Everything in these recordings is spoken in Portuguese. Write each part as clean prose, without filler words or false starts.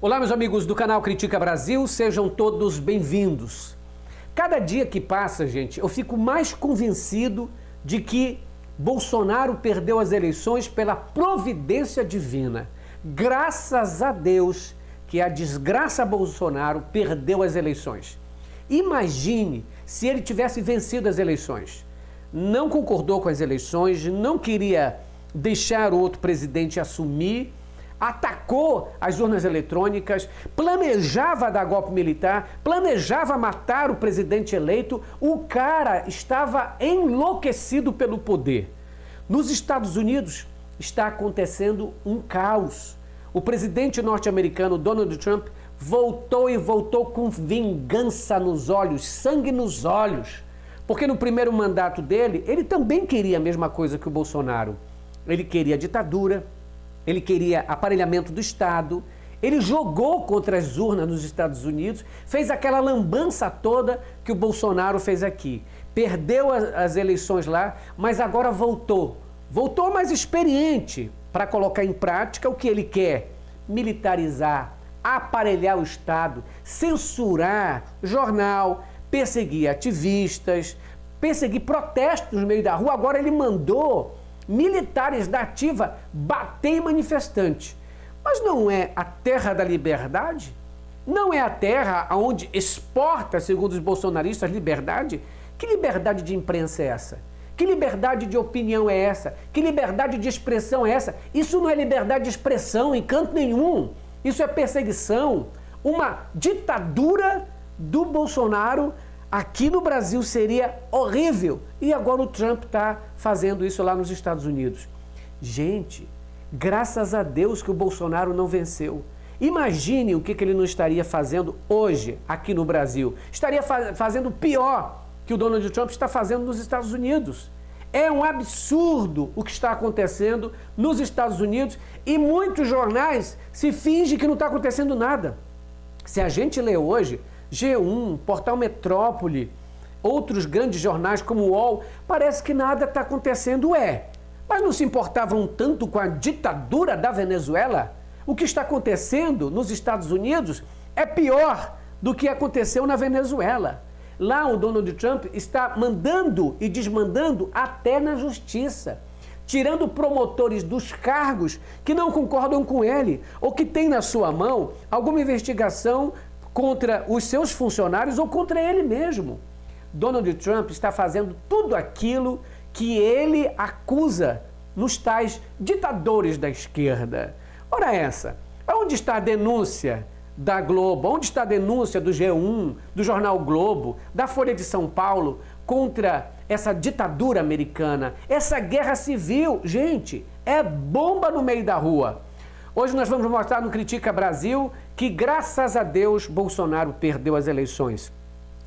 Olá, meus amigos do canal Critica Brasil, sejam todos bem-vindos. Cada dia que passa, gente, eu fico mais convencido de que Bolsonaro perdeu as eleições pela providência divina. Graças a Deus que a desgraça Bolsonaro perdeu as eleições. Imagine se ele tivesse vencido as eleições. Não concordou com as eleições, não queria deixar o outro presidente assumir, atacou as urnas eletrônicas, planejava dar golpe militar, planejava matar o presidente eleito. O cara estava enlouquecido pelo poder. Nos Estados Unidos está acontecendo um caos. O presidente norte-americano Donald Trump voltou com vingança nos olhos, sangue nos olhos. Porque no primeiro mandato dele, ele também queria a mesma coisa que o Bolsonaro. Ele queria ditadura, ele queria aparelhamento do Estado, ele jogou contra as urnas nos Estados Unidos, fez aquela lambança toda que o Bolsonaro fez aqui. Perdeu as eleições lá, mas agora voltou. Voltou mais experiente para colocar em prática o que ele quer: militarizar, aparelhar o Estado, censurar jornal, perseguir ativistas, perseguir protestos no meio da rua. Agora ele mandou militares da ativa bater em manifestantes. Mas não é a terra da liberdade? Não é a terra onde exporta, segundo os bolsonaristas, liberdade? Que liberdade de imprensa é essa? Que liberdade de opinião é essa? Que liberdade de expressão é essa? Isso não é liberdade de expressão em canto nenhum. Isso é perseguição. Uma ditadura do Bolsonaro aqui no Brasil seria horrível. E agora o Trump está fazendo isso lá nos Estados Unidos. Gente, graças a Deus que o Bolsonaro não venceu. Imagine o que ele não estaria fazendo hoje aqui no Brasil. Estaria fazendo pior que o Donald Trump está fazendo nos Estados Unidos. É um absurdo o que está acontecendo nos Estados Unidos e muitos jornais se fingem que não está acontecendo nada. Se a gente lê hoje G1, Portal Metrópole, outros grandes jornais como o UOL, parece que nada está acontecendo, mas não se importavam tanto com a ditadura da Venezuela? O que está acontecendo nos Estados Unidos é pior do que aconteceu na Venezuela. Lá o Donald Trump está mandando e desmandando até na justiça, tirando promotores dos cargos que não concordam com ele ou que têm na sua mão alguma investigação contra os seus funcionários ou contra ele mesmo. Donald Trump está fazendo tudo aquilo que ele acusa nos tais ditadores da esquerda. Ora essa, onde está a denúncia da Globo? Onde está a denúncia do G1, do Jornal Globo, da Folha de São Paulo contra essa ditadura americana? Essa guerra civil, gente, é bomba no meio da rua. Hoje nós vamos mostrar no Critica Brasil que, graças a Deus, Bolsonaro perdeu as eleições.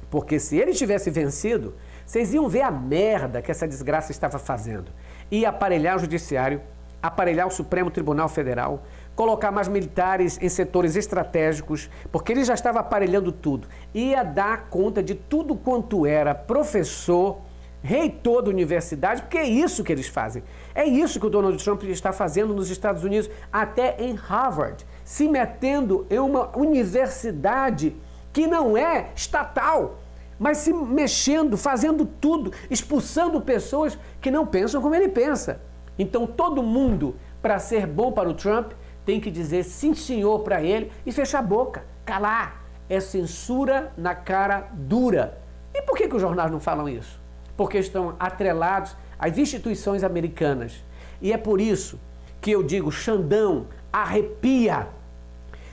Porque se ele tivesse vencido, vocês iam ver a merda que essa desgraça estava fazendo. Ia aparelhar o Judiciário, aparelhar o Supremo Tribunal Federal, colocar mais militares em setores estratégicos, porque ele já estava aparelhando tudo. Ia dar conta de tudo quanto era professor, reitor da universidade, porque é isso que eles fazem. É isso que o Donald Trump está fazendo nos Estados Unidos, até em Harvard, se metendo em uma universidade que não é estatal, mas se mexendo, fazendo tudo, expulsando pessoas que não pensam como ele pensa. Então todo mundo, para ser bom para o Trump, tem que dizer sim senhor para ele e fechar a boca, calar. É censura na cara dura. E por que os jornais não falam isso? Porque estão atrelados às instituições americanas. E é por isso que eu digo, Xandão, arrepia.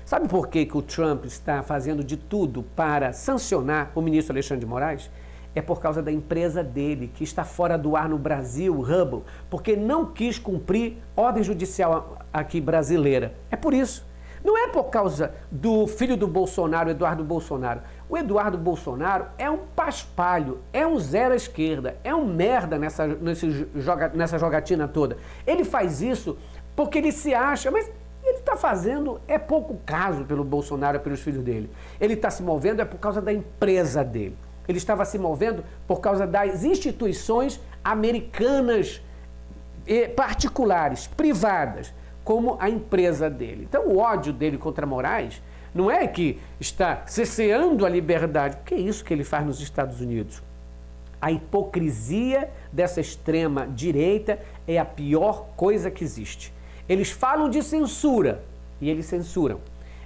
Sabe por que o Trump está fazendo de tudo para sancionar o ministro Alexandre de Moraes? É por causa da empresa dele, que está fora do ar no Brasil, Hubble, porque não quis cumprir ordem judicial aqui brasileira. É por isso. Não é por causa do filho do Bolsonaro, Eduardo Bolsonaro. O Eduardo Bolsonaro é um paspalho, é um zero à esquerda, é um merda nessa jogatina toda. Ele faz isso porque ele se acha, mas ele está fazendo, é pouco caso pelo Bolsonaro e pelos filhos dele. Ele está se movendo é por causa da empresa dele. Ele estava se movendo por causa das instituições americanas particulares, privadas, como a empresa dele. Então o ódio dele contra Moraes não é que está cerceando a liberdade. O que é isso que ele faz nos Estados Unidos? A hipocrisia dessa extrema direita é a pior coisa que existe. Eles falam de censura e eles censuram.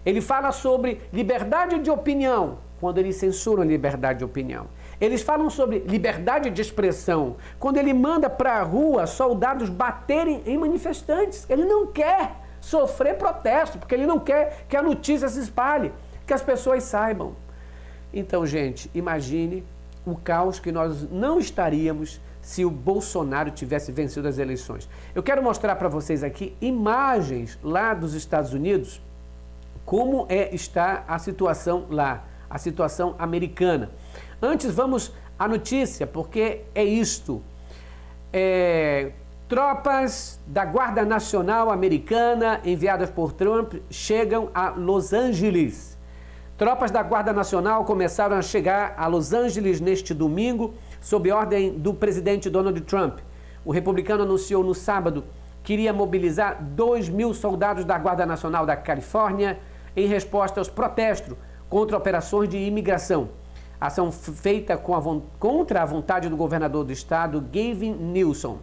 Ele fala sobre liberdade de opinião quando eles censuram a liberdade de opinião. Eles falam sobre liberdade de expressão quando ele manda para a rua soldados baterem em manifestantes. Ele não quer sofrer protesto, porque ele não quer que a notícia se espalhe, que as pessoas saibam. Então, gente, imagine o caos que nós não estaríamos se o Bolsonaro tivesse vencido as eleições. Eu quero mostrar para vocês aqui imagens lá dos Estados Unidos, como está a situação lá, a situação americana. Antes, vamos à notícia, porque é isto. Tropas da Guarda Nacional Americana enviadas por Trump chegam a Los Angeles. Tropas da Guarda Nacional começaram a chegar a Los Angeles neste domingo, sob ordem do presidente Donald Trump. O republicano anunciou no sábado que iria mobilizar 2.000 soldados da Guarda Nacional da Califórnia em resposta aos protestos contra operações de imigração. Ação feita contra a vontade do governador do estado, Gavin Newsom.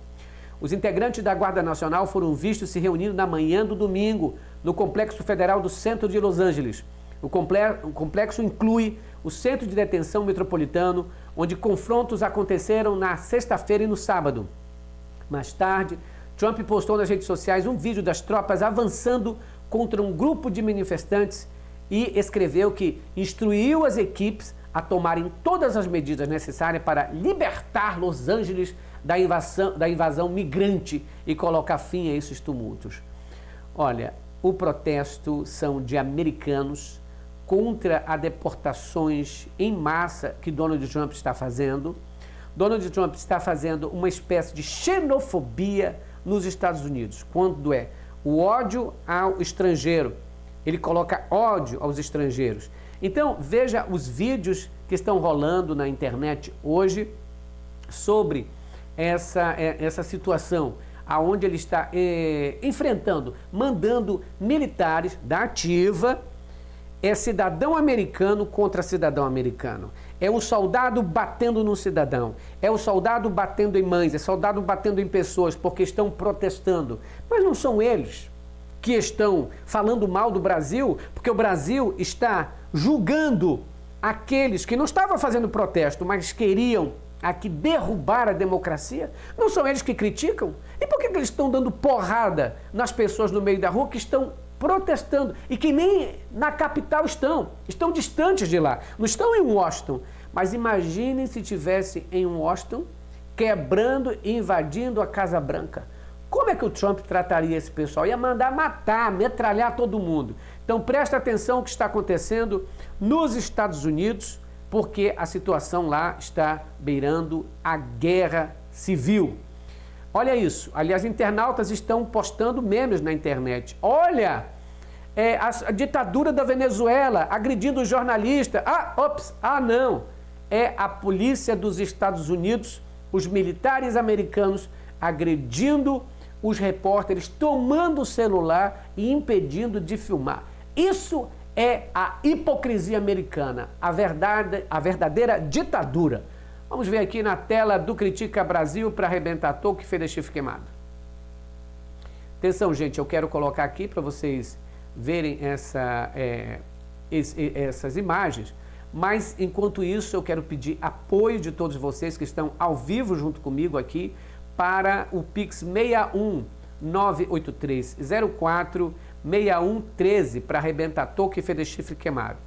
Os integrantes da Guarda Nacional foram vistos se reunindo na manhã do domingo no Complexo Federal do centro de Los Angeles. O complexo inclui o Centro de Detenção Metropolitano, onde confrontos aconteceram na sexta-feira e no sábado. Mais tarde, Trump postou nas redes sociais um vídeo das tropas avançando contra um grupo de manifestantes e escreveu que instruiu as equipes a tomarem todas as medidas necessárias para libertar Los Angeles da invasão migrante e colocar fim a esses tumultos. Olha, o protesto são de americanos contra as deportações em massa que Donald Trump está fazendo. Donald Trump está fazendo uma espécie de xenofobia nos Estados Unidos, quando é o ódio ao estrangeiro. Ele coloca ódio aos estrangeiros. Então, veja os vídeos que estão rolando na internet hoje sobre essa situação, aonde ele está enfrentando, mandando militares da ativa, cidadão americano contra cidadão americano. É um soldado batendo no cidadão, é o soldado batendo em mães, é soldado batendo em pessoas porque estão protestando. Mas não são eles que estão falando mal do Brasil, porque o Brasil está julgando aqueles que não estavam fazendo protesto, mas queriam aqui derrubar a democracia. Não são eles que criticam? E por que eles estão dando porrada nas pessoas no meio da rua que estão protestando e que nem na capital estão distantes de lá, não estão em Washington? Mas imaginem se estivesse em Washington quebrando e invadindo a Casa Branca. Como é que o Trump trataria esse pessoal? Ia mandar matar, metralhar todo mundo. Então presta atenção no que está acontecendo nos Estados Unidos, porque a situação lá está beirando a guerra civil. Olha isso. Aliás, internautas estão postando memes na internet. Olha, a ditadura da Venezuela agredindo o jornalista. Não. É a polícia dos Estados Unidos, os militares americanos agredindo os repórteres, tomando o celular e impedindo de filmar. Isso é a hipocrisia americana, a verdadeira ditadura. Vamos ver aqui na tela do Critica Brasil para arrebentar toco e feder chifre queimado. Atenção, gente, eu quero colocar aqui para vocês verem essas imagens, mas enquanto isso eu quero pedir apoio de todos vocês que estão ao vivo junto comigo aqui para o Pix 61983046113 para arrebentar toco e feder chifre queimado.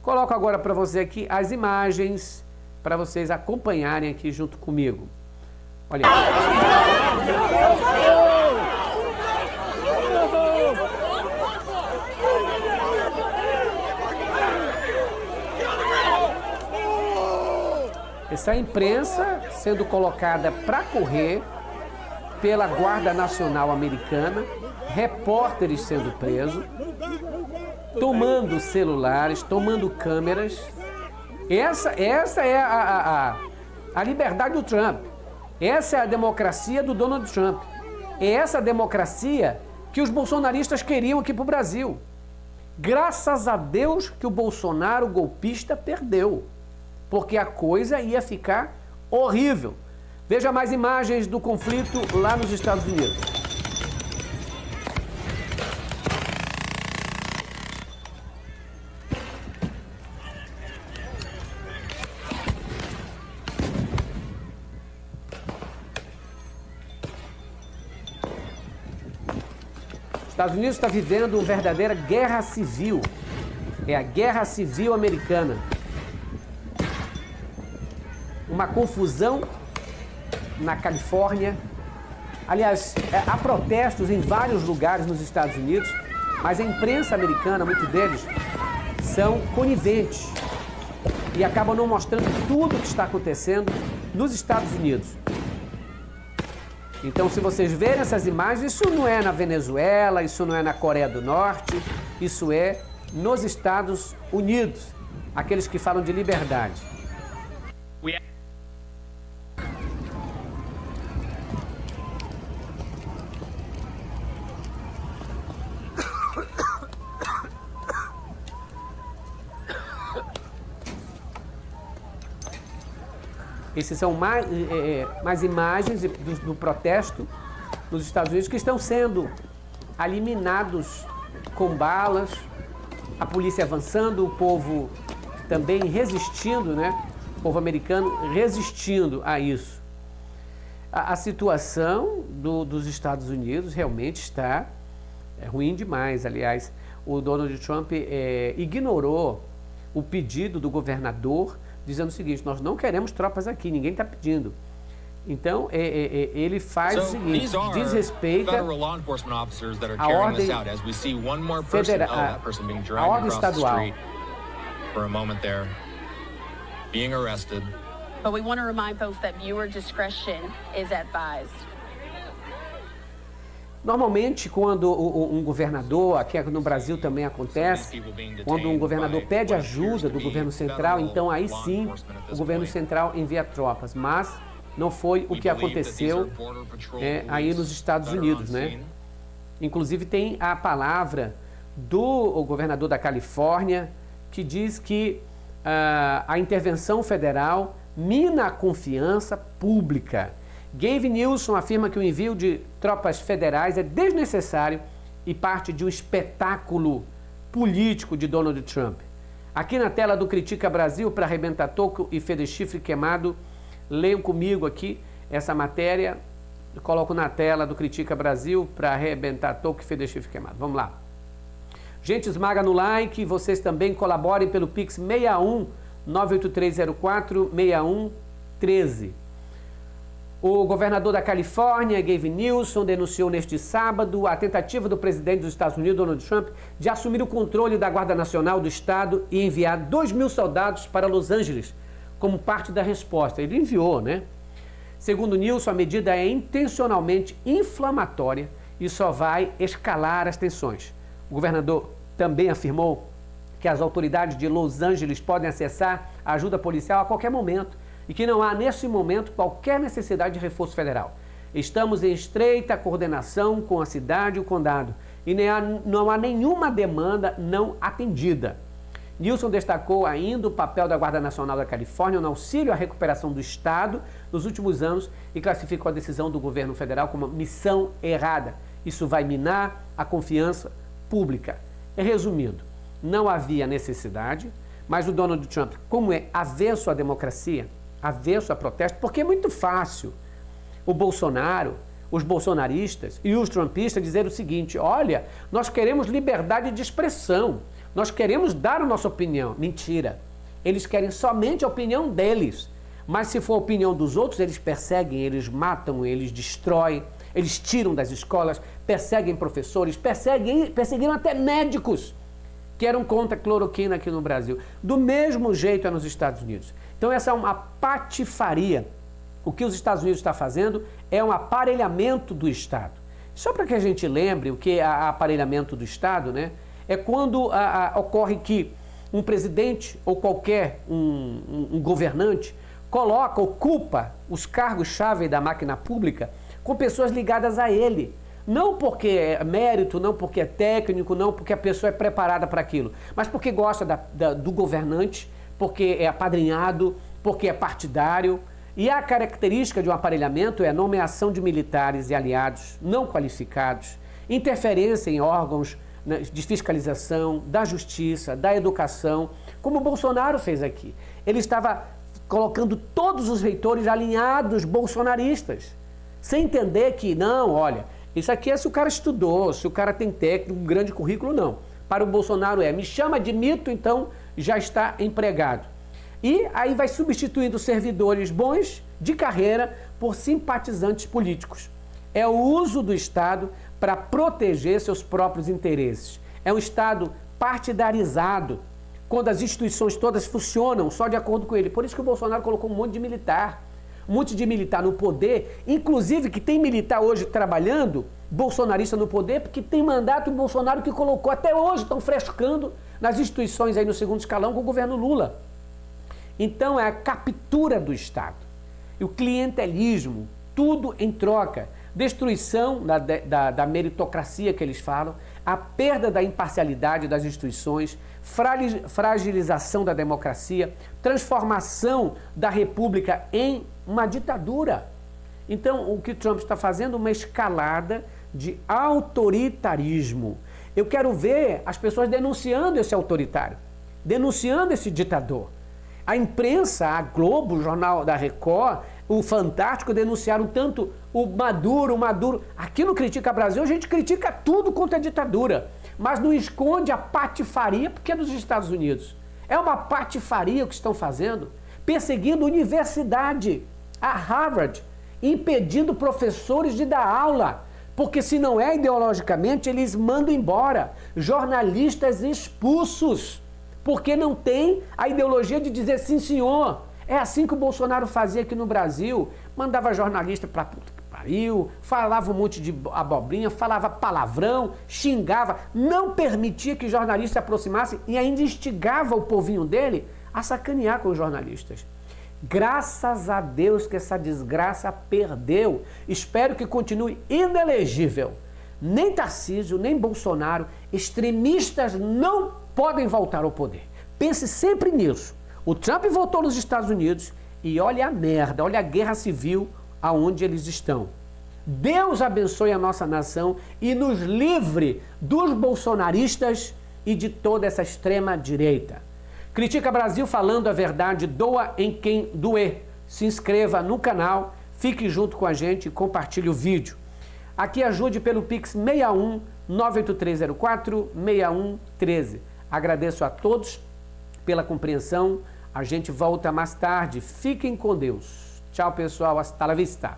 Coloco agora para você aqui as imagens para vocês acompanharem aqui junto comigo. Olha aí. Essa imprensa sendo colocada para correr pela Guarda Nacional Americana, repórteres sendo presos, tomando celulares, tomando câmeras. Essa é a liberdade do Trump. Essa é a democracia do Donald Trump. É essa a democracia que os bolsonaristas queriam aqui para o Brasil. Graças a Deus que o Bolsonaro golpista perdeu, porque a coisa ia ficar horrível. Veja mais imagens do conflito lá nos Estados Unidos. Os Estados Unidos está vivendo uma verdadeira guerra civil. É a guerra civil americana. Uma confusão na Califórnia. Aliás, há protestos em vários lugares nos Estados Unidos, mas a imprensa americana, muitos deles, são coniventes e acabam não mostrando tudo o que está acontecendo nos Estados Unidos. Então, se vocês verem essas imagens, isso não é na Venezuela, isso não é na Coreia do Norte, isso é nos Estados Unidos, aqueles que falam de liberdade. Esses são mais imagens do protesto nos Estados Unidos que estão sendo eliminados com balas, a polícia avançando, o povo também resistindo, né? O povo americano resistindo a isso. A situação dos Estados Unidos realmente está ruim demais. Aliás, o Donald Trump ignorou o pedido do governador, dizendo o seguinte: nós não queremos tropas aqui, ninguém está pedindo. Então, ele faz o seguinte, desrespeita a ordem federal, a ordem estadual. But we want to remind folks that viewer discretion is advised. Normalmente, quando um governador, aqui no Brasil também acontece, quando um governador pede ajuda do governo central, então aí sim o governo central envia tropas. Mas não foi o que aconteceu aí nos Estados Unidos, né? Inclusive tem a palavra do governador da Califórnia, que diz que a intervenção federal mina a confiança pública. Gavin Newsom afirma que o envio de tropas federais é desnecessário e parte de um espetáculo político de Donald Trump. Aqui na tela do Critica Brasil, para arrebentar toco e feder chifre queimado, leiam comigo aqui essa matéria. Eu coloco na tela do Critica Brasil para arrebentar toco e feder chifre queimado. Vamos lá. Gente, esmaga no like, vocês também colaborem pelo Pix 61 98304 6113. O governador da Califórnia, Gavin Newsom, denunciou neste sábado a tentativa do presidente dos Estados Unidos, Donald Trump, de assumir o controle da Guarda Nacional do Estado e enviar 2.000 soldados para Los Angeles como parte da resposta. Ele enviou, né? Segundo Newsom, a medida é intencionalmente inflamatória e só vai escalar as tensões. O governador também afirmou que as autoridades de Los Angeles podem acessar a ajuda policial a qualquer momento e que não há, nesse momento, qualquer necessidade de reforço federal. Estamos em estreita coordenação com a cidade e o condado e não há nenhuma demanda não atendida. Newsom destacou ainda o papel da Guarda Nacional da Califórnia no auxílio à recuperação do Estado nos últimos anos e classificou a decisão do governo federal como missão errada. Isso vai minar a confiança pública. Resumindo, não havia necessidade, mas o Donald Trump, como é avesso à democracia, avesso a protesto, porque é muito fácil o Bolsonaro, os bolsonaristas e os trumpistas dizer o seguinte: olha, nós queremos liberdade de expressão, nós queremos dar a nossa opinião. Mentira, eles querem somente a opinião deles, mas se for a opinião dos outros, eles perseguem, eles matam, eles destroem, eles tiram das escolas, perseguem professores, perseguiram até médicos que eram contra a cloroquina aqui no Brasil. Do mesmo jeito é nos Estados Unidos. Então essa é uma patifaria. O que os Estados Unidos está fazendo é um aparelhamento do Estado. Só para que a gente lembre o que é aparelhamento do Estado, né? É quando ocorre que um presidente ou qualquer um governante ocupa os cargos-chave da máquina pública com pessoas ligadas a ele. Não porque é mérito, não porque é técnico, não porque a pessoa é preparada para aquilo, mas porque gosta do governante, porque é apadrinhado, porque é partidário. E a característica de um aparelhamento é a nomeação de militares e aliados não qualificados, interferência em órgãos de fiscalização, da justiça, da educação, como o Bolsonaro fez aqui. Ele estava colocando todos os reitores alinhados bolsonaristas, sem entender que, não, olha, isso aqui é se o cara estudou, se o cara tem técnico, um grande currículo, não. Para o Bolsonaro me chama de mito, então já está empregado. E aí vai substituindo servidores bons de carreira por simpatizantes políticos. É o uso do Estado para proteger seus próprios interesses. É um Estado partidarizado, quando as instituições todas funcionam só de acordo com ele. Por isso que o Bolsonaro colocou um monte de militar no poder, inclusive que tem militar hoje trabalhando, bolsonarista no poder, porque tem mandato o Bolsonaro que colocou. Até hoje estão frescando nas instituições aí no segundo escalão com o governo Lula. Então é a captura do Estado, e o clientelismo, tudo em troca, destruição da meritocracia que eles falam, a perda da imparcialidade das instituições, fragilização da democracia, transformação da república em uma ditadura. Então o que Trump está fazendo é uma escalada de autoritarismo. Eu quero ver as pessoas denunciando esse autoritário, denunciando esse ditador. A imprensa, a Globo, o Jornal da Record, o Fantástico denunciaram tanto o Maduro. Aqui no Critica Brasil a gente critica tudo contra a ditadura, mas não esconde a patifaria porque é dos Estados Unidos. É uma patifaria o que estão fazendo, perseguindo universidade, a Harvard, impedindo professores de dar aula, porque se não é ideologicamente eles mandam embora, jornalistas expulsos. Porque não tem a ideologia de dizer sim, senhor. É assim que o Bolsonaro fazia aqui no Brasil. Mandava jornalista para puta que pariu, falava um monte de abobrinha, falava palavrão, xingava, não permitia que jornalistas se aproximassem e ainda instigava o povinho dele a sacanear com os jornalistas. Graças a Deus que essa desgraça perdeu. Espero que continue inelegível. Nem Tarcísio, nem Bolsonaro, extremistas não podem voltar ao poder. Pense sempre nisso. O Trump voltou nos Estados Unidos e olha a merda, olha a guerra civil aonde eles estão. Deus abençoe a nossa nação e nos livre dos bolsonaristas e de toda essa extrema direita. Critica Brasil falando a verdade, doa em quem doer. Se inscreva no canal, fique junto com a gente e compartilhe o vídeo. Aqui ajude pelo Pix 61 98304 6113. Agradeço a todos pela compreensão. A gente volta mais tarde. Fiquem com Deus. Tchau, pessoal. Hasta la vista.